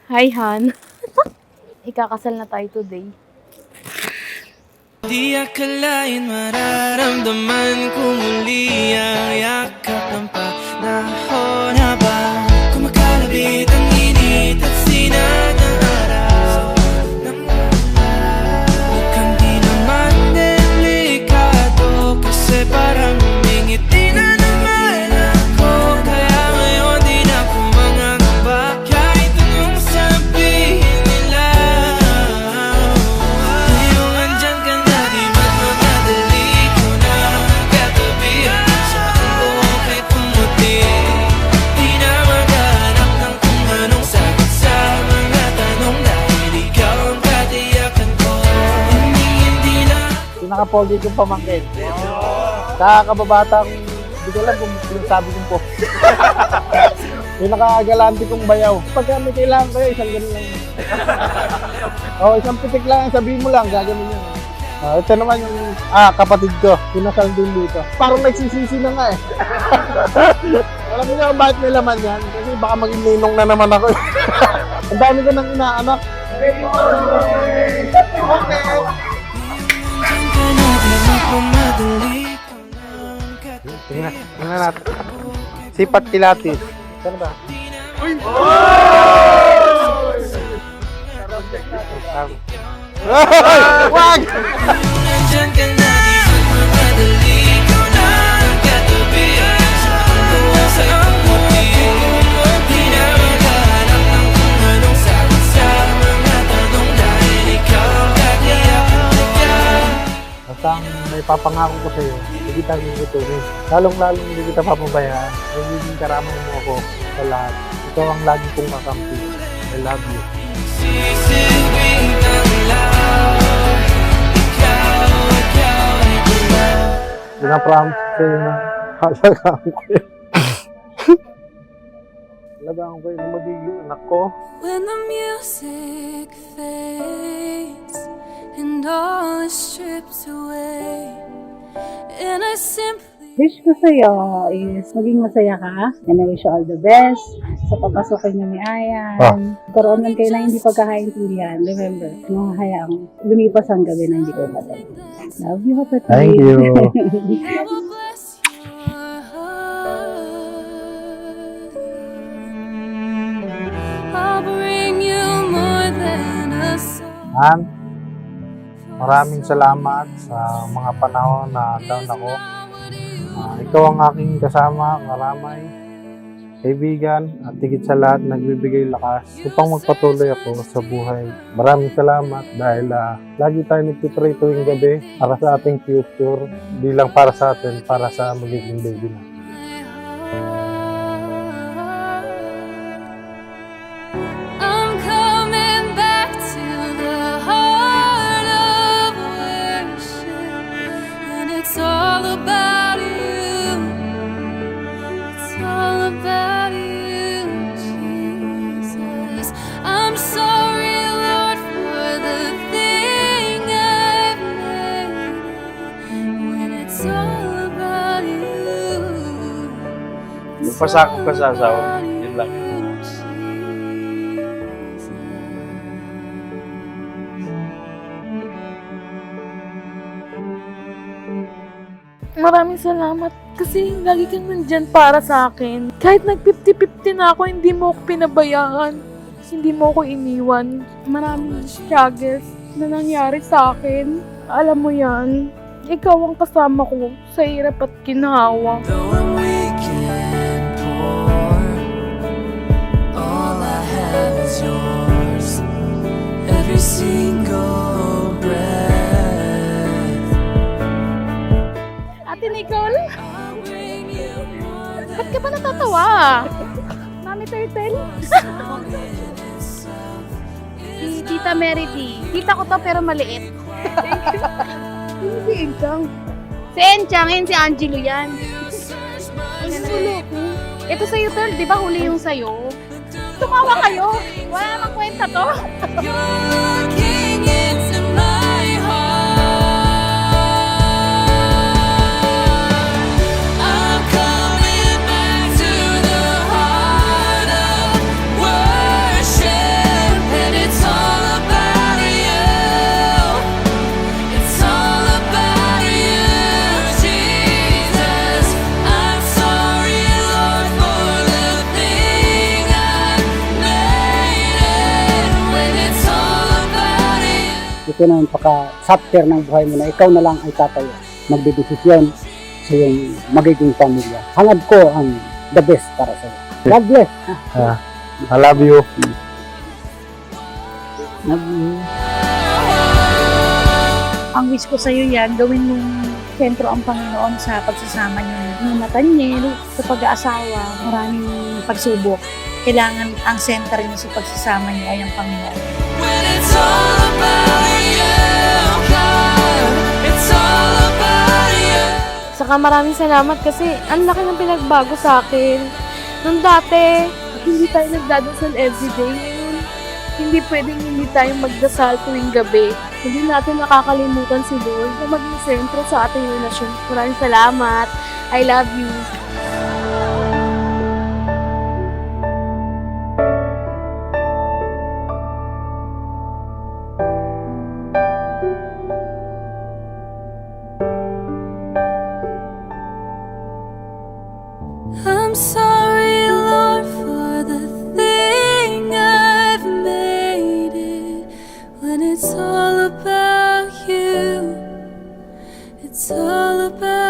Hi, Han. Ikakasal na tayo today. Di akalain mararamdaman ko muli ang yakap ng panahon habang kumakalabit ang init at sinat ng araw ng ulan. Mukhang di naman delikado kasi parang umingiti na naman ako. Kaya ngayon di na ako mangangamba kahit anong sabihin nila. Ngayong andyan ka na, di magmamadali ko na katabi. Saan ko kay pumuti, di na maghanap ng kung anong sagot sa mga tanong dahil ikaw ang katiyakan ko. Hindi lang Pinaka-pogi kong pamangkin. Sa kababatang, hindi ko alam kung sinasabi kong po. Pinaka-galante kong bayaw. Pagka may kailangan kayo, isang ganun lang. Isang pitik lang, sabihin mo lang, gaganon yun. Ito naman yung kapatid ko, pinasal din dito. Parang nagsisisi na nga eh. Alam niyo kung bakit may laman yan? Kasi baka maging ninong na naman ako. Ang dami ko nang inaanak. Tingnan natin. Sipat Pilates. Saan ba? Wag! nandyan ka na, di magmamadali ko na katabi. Saan ko sa'yo pumuti, di na maghanap ng kung anong sagot sa mga tanong dahil ikaw ang katiyakan ko. Basta ang may papangako ko sa'yo, hindi kita gugutumin. Lalong-lalong hindi kita papabayaan. Magiging karamay mo ako sa lahat. Ikaw ang lagi kong kakampi. I love you. Sisibing ang lahat, ikaw ay gulaw. Pinapromise ko sa'yo na halagaan ko yun. Halagaan ko yun na magiging anak ko. When the music fades and all is stripped away, and I simply Wish ko sa'yo is maging masaya ka. And I wish you all the best sa papasukin niyo ni Ayan. Karoon man kayo na hindi pagkakaintindihan. Remember, mga hayaang lumipas ang gabi na hindi ko patay. Love you, kapatid. Thank you. I will bless your heart. I'll bring you more than a song. Han, maraming salamat sa mga panahon na down ako. Ikaw ang aking kasama, karamay, kaibigan, at higit sa lahat nagbibigay lakas upang magpatuloy ako sa buhay. Maraming salamat dahil lagi tayo nagtitry tuwing gabi para sa ating future, di lang para sa atin, para sa magiging baby na. I'm coming back to the heart of worship, and it's all about you. It's all about you, Jesus. I'm sorry, Lord, for the thing I've made when it's all about you. It's Pasakot ka sa asawa, all about yun lang. you, Jesus. Maraming salamat kasi lagi kang nandyan para sa akin. Kahit nag-50-50 na ako, hindi mo ako pinabayaan. Hindi mo ako iniwan. Maraming struggles na nangyari sa akin. Alam mo yan, ikaw ang kasama ko sa hirap at ginawa. Though I'm weak and poor, all I have is yours. Every single breath. Ate Nicole, I'll bring you more than ba't ka ba natatawa? Mami Turtle? Si Tita Mary D. Tita ko to pero maliit. Sino si Engkang? Si Enchang, yun si Angelo yan. Ano solo ko? Ito sa'yo, Tol. Di ba huli yung sa'yo? Tumawa kayo. Wala namang kwenta to. You're looking into my heart. I'm coming back to the heart of worship. ito na yung paka-chapter ng buhay mo na ikaw na lang ay tatayo, magdedesisyon sa iyong magiging pamilya. Hangad ko ang the best para sa iyo. God bless. I love you. Ang wish ko sa'yo yan, gawin mong sentro ang Panginoon sa pagsasama niyo ni Nathaniel sa pag-aasawa. Maraming pagsubok. Kailangan ang center niyo sa pagsasama niyo ay ang Panginoon. When it's all about you, God, it's all about you. Saka maraming salamat kasi ang laki ng pinagbago sa akin. Nung dati, hindi tayo nagdadasal everyday. Ngayon, hindi pwedeng hindi tayo magdasal tuwing gabi. Hindi natin nakakalimutan si Lord na maging sentro sa ating relasyon. Maraming salamat. I love you. I'm sorry, Lord, for the thing I've made it. When it's all about you, it's all about